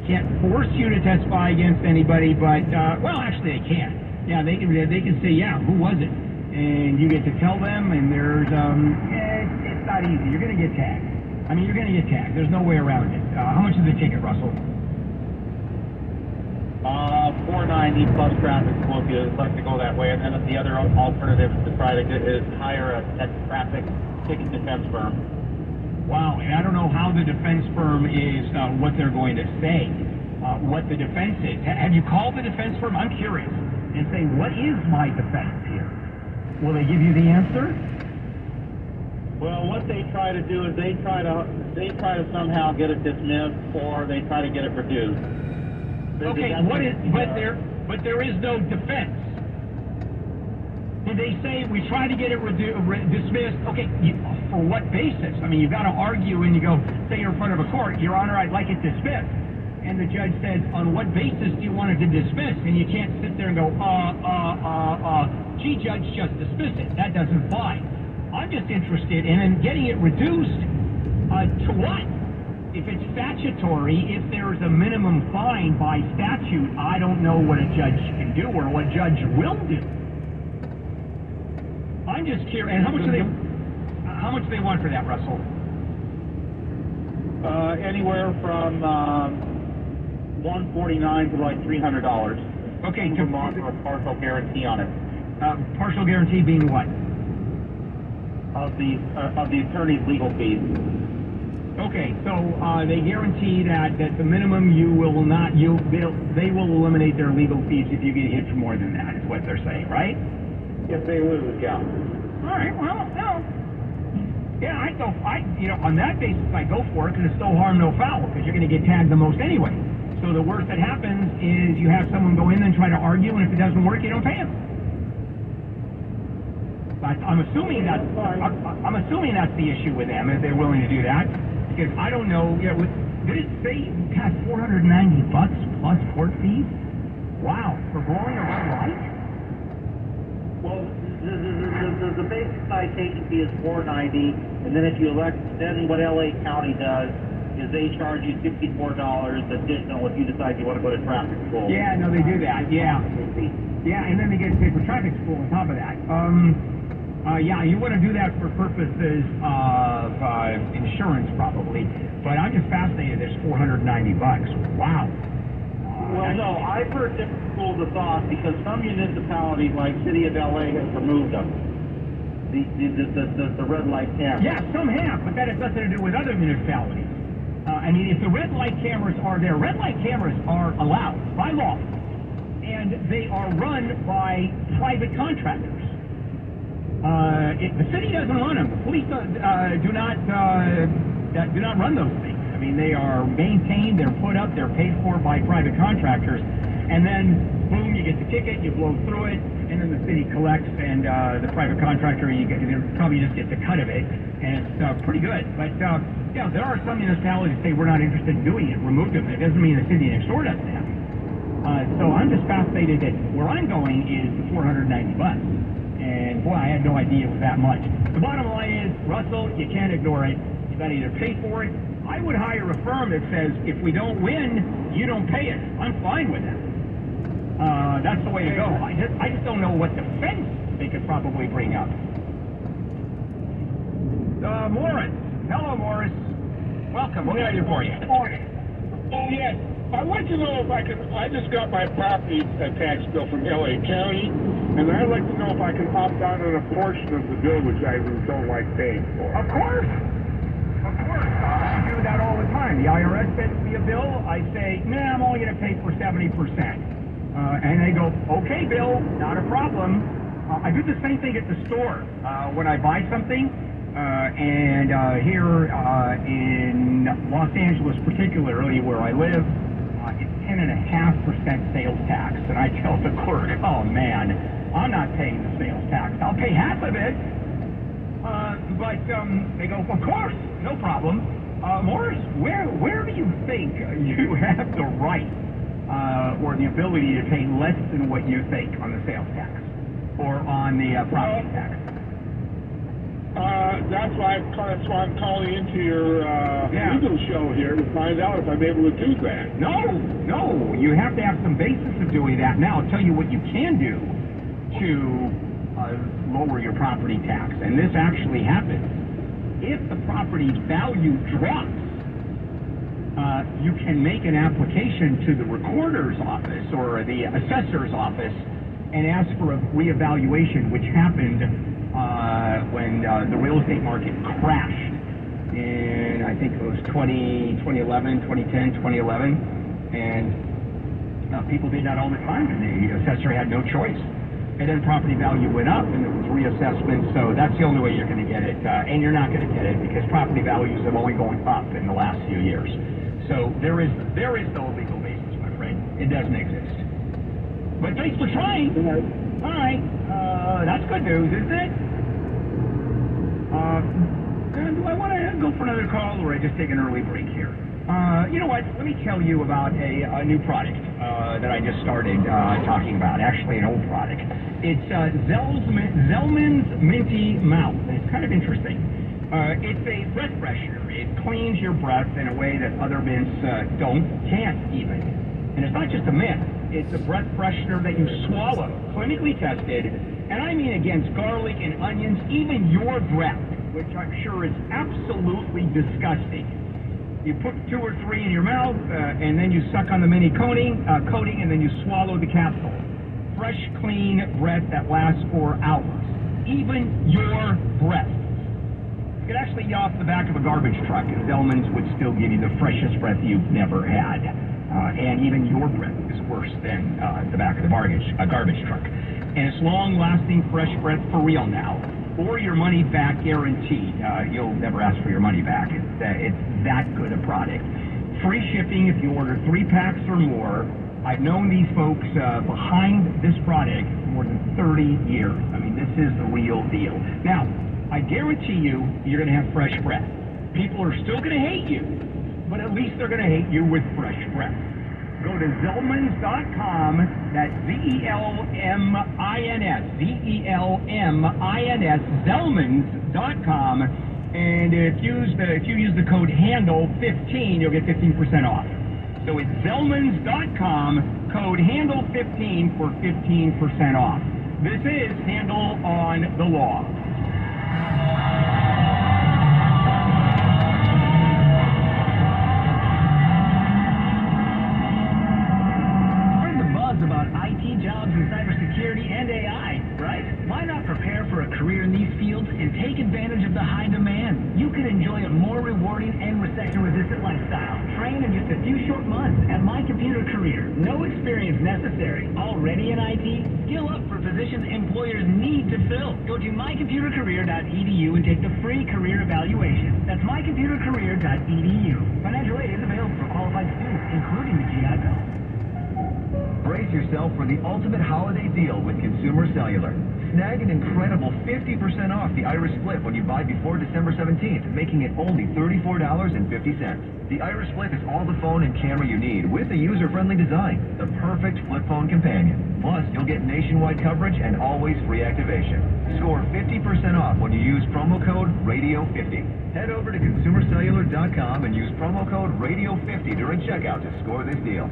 can't force you to testify against anybody, but, well, actually they can. Yeah, they can say, yeah, who was it? And you get to tell them, and there's, it's not easy. You're going to get tagged. I mean, you're going to get tagged. There's no way around it. How much is the ticket, Russell? $4.90 plus traffic school if you'd like to go that way, and then the other alternative to try to get is hire a traffic ticket defense firm. Wow, and I don't know how the defense firm is, what they're going to say, what the defense is. Have you called the defense firm? I'm curious. And say, what is my defense here? Will they give you the answer? Well, what they try to do is they try to somehow get it dismissed, or they try to get it reduced. Okay, but there is no defense. Did they say we try to get it dismissed? Okay, for what basis? I mean, you've got to argue, and you go, say you're in front of a court, Your Honor, I'd like it dismissed. And the judge says, on what basis do you want it to dismiss? And you can't sit there and go, gee, judge, just dismiss it. That doesn't fly. I'm just interested in getting it reduced to what? If it's statutory, if there's a minimum fine by statute, I don't know what a judge can do or what a judge will do. I'm just curious. And how much do they want for that, Russell? Anywhere from $149 to like $300. Okay, to a partial guarantee on it. Partial guarantee being what? Of the attorney's legal fees. Okay, so they guarantee that the minimum you will not, they will eliminate their legal fees if you get hit for more than that, is what they're saying, right? If they lose, yeah. All right, well, no. Yeah, on that basis, I go for it because it's no harm, no foul, because you're going to get tagged the most anyway. So the worst that happens is you have someone go in and try to argue, and if it doesn't work, you don't pay them. But I'm assuming that's the issue with them, if they're willing to do that. Because I don't know, did it say you got $490 plus court fees? Wow, for blowing a red light? Well, the basic citation fee is $4.90, and then if you elect, then what LA County does is they charge you $64 additional if you decide you want to go to traffic school. Yeah, no, they do that. Yeah, yeah, and then they get paid for traffic school on top of that. Yeah, you want to do that for purposes of insurance, probably. But I'm just fascinated. There's $490. Wow. Well, no, I've heard different schools of thought because some municipalities, like City of LA, has removed them. The red light cameras. Yeah, some have, but that has nothing to do with other municipalities. I mean, if the red light cameras are there, red light cameras are allowed by law, and they are run by private contractors. The city doesn't run them. The police do not run those things. I mean, they are maintained, they're put up, they're paid for by private contractors, and then, boom, you get the ticket, you blow through it, and then the city collects, and the private contractor, probably just gets a cut of it, and it's pretty good. But, yeah, there are some municipalities that say we're not interested in doing it, remove them. It doesn't mean the city next door doesn't have it. So I'm just fascinated that where I'm going is the $490. And boy, I had no idea it was that much. The bottom line is, Russell, you can't ignore it. You got to either pay for it. I would hire a firm that says, if we don't win, you don't pay us. I'm fine with that. That's the way to go. I just don't know what defense they could probably bring up. Morris. Hello, Morris. Welcome. What can I do for you? Oh, yes. I want to know if I just got my property tax bill from LA County, and I'd like to know if I can opt out on a portion of the bill which I don't like paying for. Of course. I do that all the time. The IRS sends me a bill. I say, nah, I'm only going to pay for 70%. And they go, okay, Bill, not a problem. I do the same thing at the store. When I buy something, and here in Los Angeles particularly, where I live, it's 10.5% sales tax. And I tell the clerk, oh man, I'm not paying the sales tax. I'll pay half of it. But they go, of course, no problem. Morris, where do you think you have the right or the ability to pay less than what you think on the sales tax or on the property tax? That's why I'm calling into your legal show here to find out if I'm able to do that. No, you have to have some basis of doing that. Now, I'll tell you what you can do to lower your property tax, and this actually happens. If the property value drops, you can make an application to the recorder's office or the assessor's office and ask for a reevaluation, which happened when the real estate market crashed in, I think it was 2011, 2010, 2011, and people did that all the time, and the assessor had no choice. And then property value went up, and there was reassessment, so that's the only way you're going to get it, and you're not going to get it because property values have only gone up in the last few years. So there is no legal basis, my friend. It doesn't exist. But thanks for trying. All right, that's good news, isn't it? Do I want to go for another call, or I just take an early break here? You know what? Let me tell you about a new product that I just started talking about. Actually, an old product. It's Zellman's Minty Mouth. It's kind of interesting. It's a breath freshener. It cleans your breath in a way that other mints can't even. And it's not just a mint. It's a breath freshener that you swallow, clinically tested, and I mean against garlic and onions, even your breath, which I'm sure is absolutely disgusting. You put 2 or 3 in your mouth, and then you suck on the mini coating, and then you swallow the capsule. Fresh, clean breath that lasts for hours. Even your breath. You could actually get off the back of a garbage truck, and Zellman's would still give you the freshest breath you've never had. And even your breath is worse than the back of the garbage truck. And it's long-lasting, fresh breath for real now. Or your money back guarantee. You'll never ask for your money back. It's that good a product. Free shipping if you order 3 packs or more. I've known these folks behind this product for more than 30 years. I mean, this is the real deal. Now, I guarantee you're going to have fresh breath. People are still going to hate you, but at least they're going to hate you with fresh breath. Go to Zellmans.com, that's Zellmins, Zellmins, Zellmans.com, and if you use the code HANDLE15, you'll get 15% off. So it's Zellmans.com, code HANDLE15 for 15% off. This is Handle on the Law. About IT jobs in cybersecurity and AI, right? Why not prepare for a career in these fields and take advantage of the high demand? You could enjoy a more rewarding and recession-resistant lifestyle. Train in just a few short months at My Computer Career. No experience necessary. Already in IT? Skill up for positions employers need to fill. Go to mycomputercareer.edu and take the free career evaluation. That's mycomputercareer.edu. Financial aid is available for qualified students, including the GI Bill. Brace yourself for the ultimate holiday deal with Consumer Cellular. Snag an incredible 50% off the Iris Flip when you buy before December 17th, making it only $34.50. The Iris Flip is all the phone and camera you need with a user-friendly design, the perfect flip phone companion. Plus, you'll get nationwide coverage and always free activation. Score 50% off when you use promo code RADIO50. Head over to ConsumerCellular.com and use promo code RADIO50 during checkout to score this deal.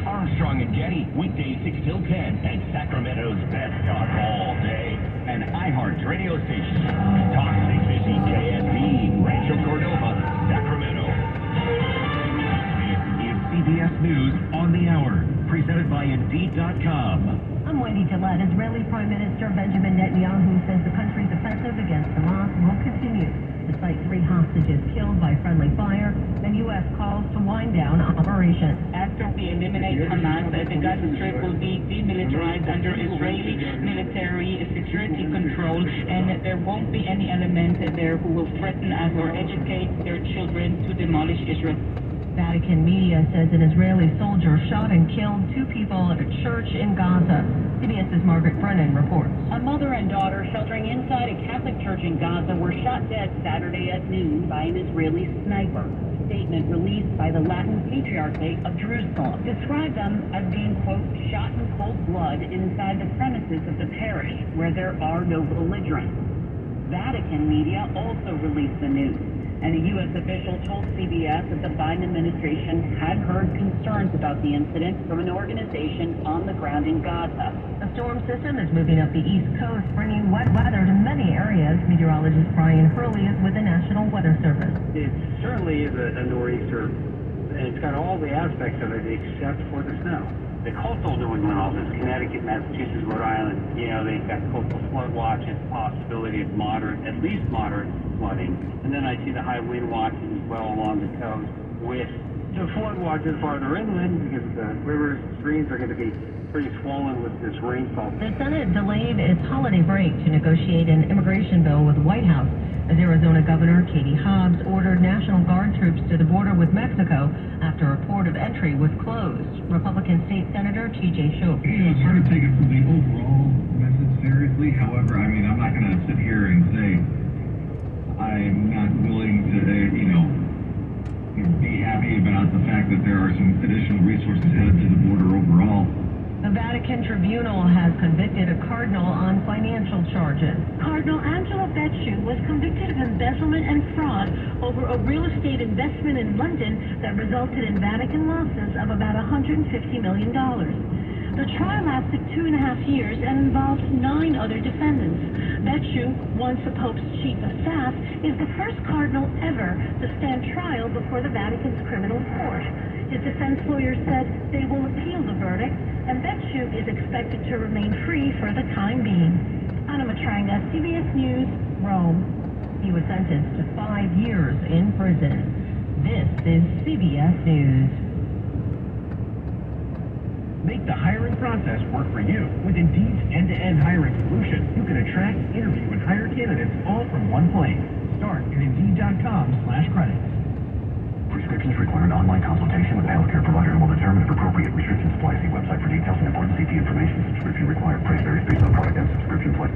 Armstrong and Getty, weekdays 6 till 10, and Sacramento's best talk all day. An iHeart radio station. Talk 650 KSB, Rancho Cordova, Sacramento. This is CBS News on the Hour, presented by Indeed.com. I'm Wendy Gillette. Israeli Prime Minister Benjamin Netanyahu says the country's offensive against Hamas will continue, despite 3 hostages killed by friendly fire, and U.S. calls to wind down operations. After we eliminate Hamas, the Gaza Strip will be demilitarized under Israeli military security control, and there won't be any element there who will threaten us or educate their children to demolish Israel. Vatican media says an Israeli soldier shot and killed 2 people at a church in Gaza. CBS's Margaret Brennan reports. A mother and daughter sheltering inside a Catholic church in Gaza were shot dead Saturday at noon by an Israeli sniper. A statement released by the Latin Patriarchate of Jerusalem described them as being, quote, shot in cold blood inside the premises of the parish where there are no belligerents. Vatican media also released the news. And a U.S. official told CBS that the Biden administration had heard concerns about the incident from an organization on the ground in Gaza. A storm system is moving up the East Coast, bringing wet weather to many areas. Meteorologist Brian Hurley is with the National Weather Service. It certainly is a nor'easter, and it's got all the aspects of it except for the snow. The coastal New England office, Connecticut, Massachusetts, Rhode Island, they've got coastal flood watches, possibility of moderate, at least moderate flooding. And then I see the high wind watches as well along the coast with the flood watches farther inland because the rivers and streams are going to be pretty swollen with this rainfall. The Senate delayed its holiday break to negotiate an immigration bill with the White House as Arizona Governor Katie Hobbs ordered National Guard troops to the border with Mexico after a port of entry was closed. Republican State Senator T.J. Schultz. It's hard to take it from the overall message seriously. However, I'm not going to sit here and say I'm not willing to, be happy about the fact that there are some additional resources headed to the border overall. The Vatican Tribunal has convicted a cardinal on financial charges. Cardinal Angelo Becciu was convicted of embezzlement and fraud over a real estate investment in London that resulted in Vatican losses of about $150 million. The trial lasted 2.5 years and involved 9 other defendants. Becciu, once the Pope's chief of staff, is the first cardinal ever to stand trial before the Vatican's criminal court. His defense lawyers said they will appeal the verdict, and Becciu is expected to remain free for the time being. Anna Matranga, CBS News, Rome. He was sentenced to 5 years in prison. This is CBS News. Make the hiring process work for you. With Indeed's end-to-end hiring solution, you can attract, interview, and hire candidates all from one place. Start at Indeed.com/credits. Prescriptions require an online consultation with a healthcare provider who will determine if appropriate restrictions apply. See website for details and important safety information. Subscription required. Price varies based on product and subscription plan.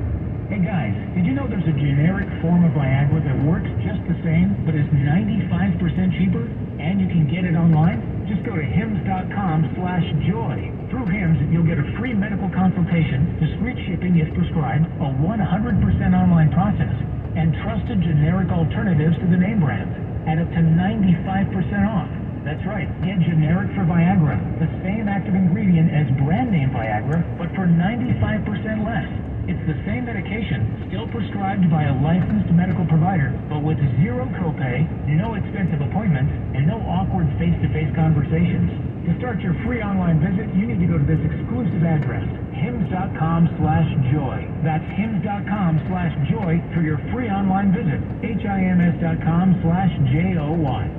Hey guys, did you know there's a generic form of Viagra that works just the same, but is 95% cheaper? And you can get it online? Just go to hims.com/joy. Through Hims, you'll get a free medical consultation, discreet shipping if prescribed, a 100% online process, and trusted generic alternatives to the name brands at up to 95% off. That's right, get generic for Viagra, the same active ingredient as brand name Viagra, but for 95% less. It's the same medication, still prescribed by a licensed medical provider, but with zero copay, no expensive appointments, and no awkward face-to-face conversations. To start your free online visit, you need to go to this exclusive address, hims.com/joy. That's hims.com/joy for your free online visit. hims.com/joy.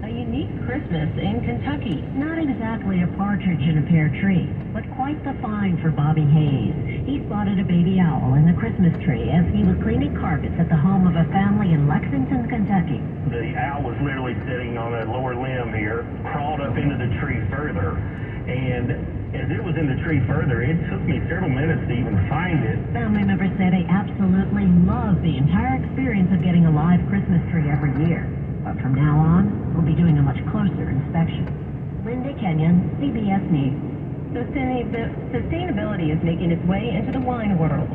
A unique Christmas in Kentucky. Not exactly a partridge in a pear tree, but quite the find for Bobby Hayes. He spotted a baby owl in the Christmas tree as he was cleaning carpets at the home of a family in Lexington, Kentucky. The owl was literally sitting on a lower limb here, crawled up into the tree further, and as it was in the tree further, it took me several minutes to even find it. Family members say they absolutely love the entire experience of getting a live Christmas tree every year. But from now on, we'll be doing a much closer inspection. Linden, Kenyon, CBS News. Sustainability is making its way into the wine world.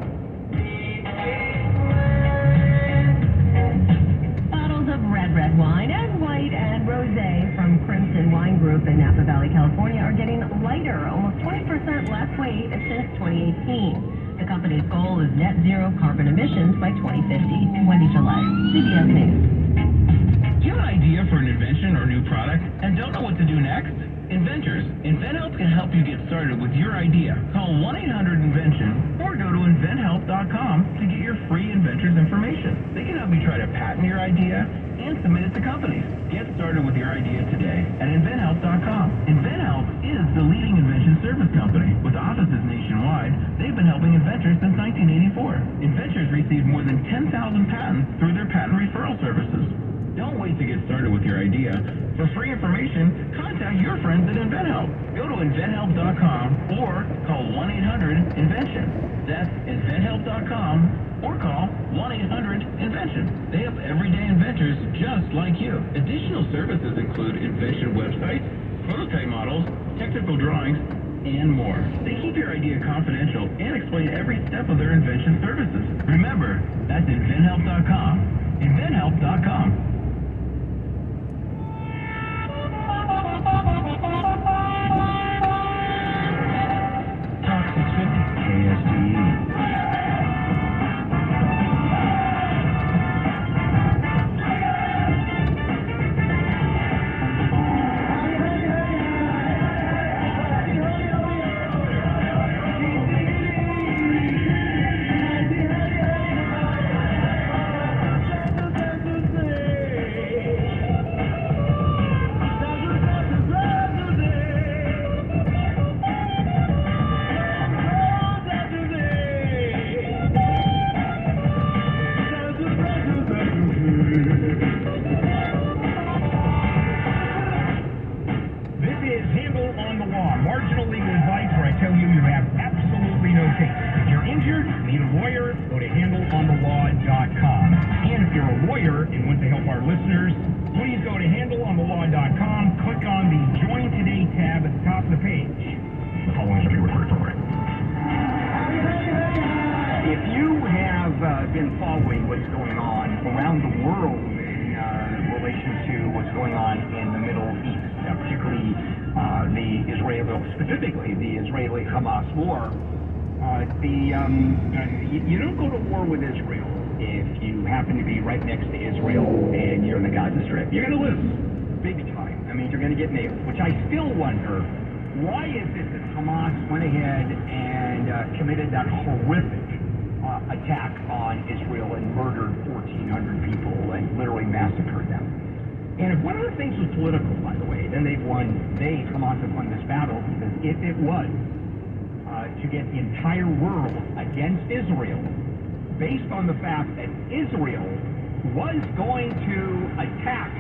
Bottles of red wine and white and rosé from Crimson Wine Group in Napa Valley, California are getting lighter, almost 20% less weight since 2018. The company's goal is net zero carbon emissions by 2050. Wendy Gillette, CBS News. Do you have an idea for an invention or new product and don't know what to do next? Inventors, InventHelp can help you get started with your idea. Call 1-800-INVENTION or go to inventhelp.com to get your free inventor's information. They can help you try to patent your idea and submit it to companies. Get started with your idea today at inventhelp.com. InventHelp is the leading invention service company. With offices nationwide, they've been helping inventors since 1984. Inventors receive more than 10,000 patents through their patent referral services. Don't wait to get started with your idea. For free information, contact your friends at InventHelp. Go to inventhelp.com or call 1-800-INVENTION. That's inventhelp.com or call 1-800-INVENTION. They help everyday inventors just like you. Additional services include invention websites, prototype models, technical drawings, and more. They keep your idea confidential and explain every step of their invention services. Remember, that's inventhelp.com. Inventhelp.com. Talk 650 KSTE. This is Handle on the Law, marginal legal advice where I tell you you have absolutely no case. If you're injured, need a lawyer, go to handleonthelaw.com. And if you're a lawyer and want to help our listeners, please go to handleonthelaw.com, click on the Join Today tab at the top of the page. The following should be referred for. If you have been following what's going on around the world in relation to what's going on in the Middle East, particularly specifically the Israeli-Hamas war, you don't go to war with Israel if you happen to be right next to Israel and you're in the Gaza Strip. You're going to lose, big time. I mean, you're going to get nailed, which I still wonder, why is it that Hamas went ahead and committed that horrific attack on Israel and murdered 1,400 people and literally massacred them? And if one of the things was political, by the way, then Hamas have won this battle, because if it was to get the entire world against Israel, based on the fact that Israel was going to attack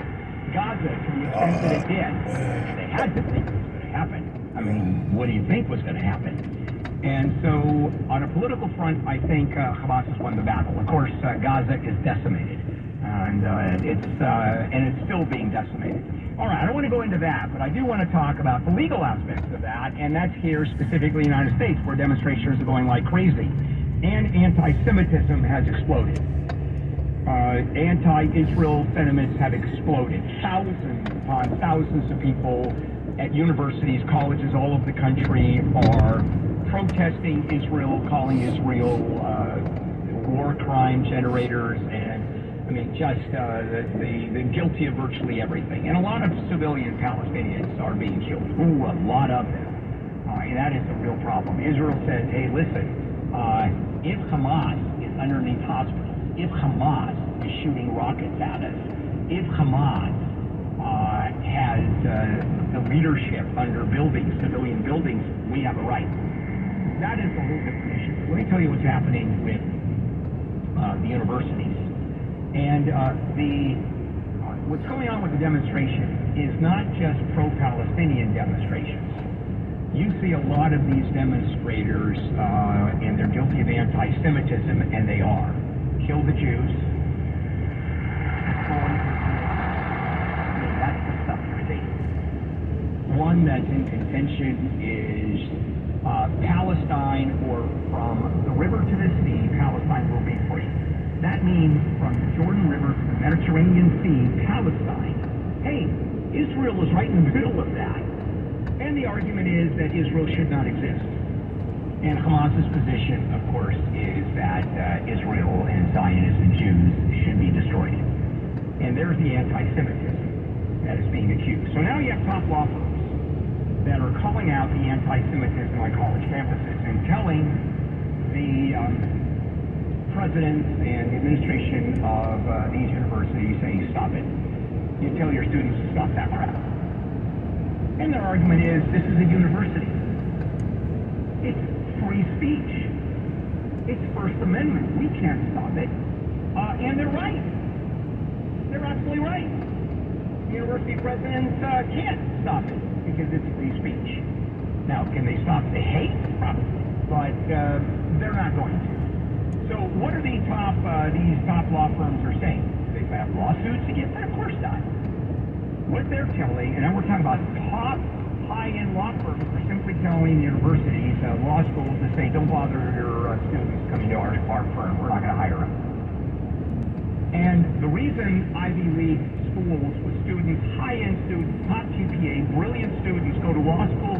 Gaza to the extent that it did, they had to think it was going to happen. I mean, what do you think was going to happen? And so, on a political front, I think Hamas has won the battle. Of course, Gaza is decimated, and it's still being decimated. All right, I don't want to go into that, but I do want to talk about the legal aspects of that, and that's here specifically in the United States, where demonstrations are going like crazy, and anti-Semitism has exploded. Anti-Israel sentiments have exploded. Thousands upon thousands of people at universities, colleges all over the country are protesting Israel, calling Israel war crime generators, and I mean, just the guilty of virtually everything. And a lot of civilian Palestinians are being killed. Ooh, a lot of them. And that is a real problem. Israel says, hey, listen, if Hamas is underneath hospitals, if Hamas is shooting rockets at us, if Hamas has the leadership under buildings, civilian buildings, we have a right. That is a whole different issue. Let me tell you what's happening with the universities. And what's going on with the demonstration is not just pro-Palestinian demonstrations. You see a lot of these demonstrators, and they're guilty of anti-Semitism, and they are. Kill the Jews. That's the stuff you're seeing. One that's in contention is Palestine, or from the river to the sea, Palestine will be free. That means from the Jordan River to the Mediterranean Sea, Palestine. Hey, Israel is right in the middle of that. And the argument is that Israel should not exist. And Hamas's position, of course, is that Israel and Zionists and Jews should be destroyed. And there's the anti-Semitism that is being accused. So now you have top law firms that are calling out the anti-Semitism on college campuses and telling the presidents and the administration of these universities, saying, stop it. You tell your students to stop that crap. And their argument is, this is a university. It's free speech. It's First Amendment. We can't stop it. And they're right. They're absolutely right. University presidents can't stop it because it's free speech. Now, can they stop the hate? Probably. But they're not going to. So what are these top law firms are saying? Do they have lawsuits against it? Of course not. What they're telling, and now we're talking about top high-end law firms, are simply telling universities, law schools, to say, don't bother your students coming to our firm. We're not going to hire them. And the reason Ivy League schools with students, high-end students, top GPA, brilliant students go to law school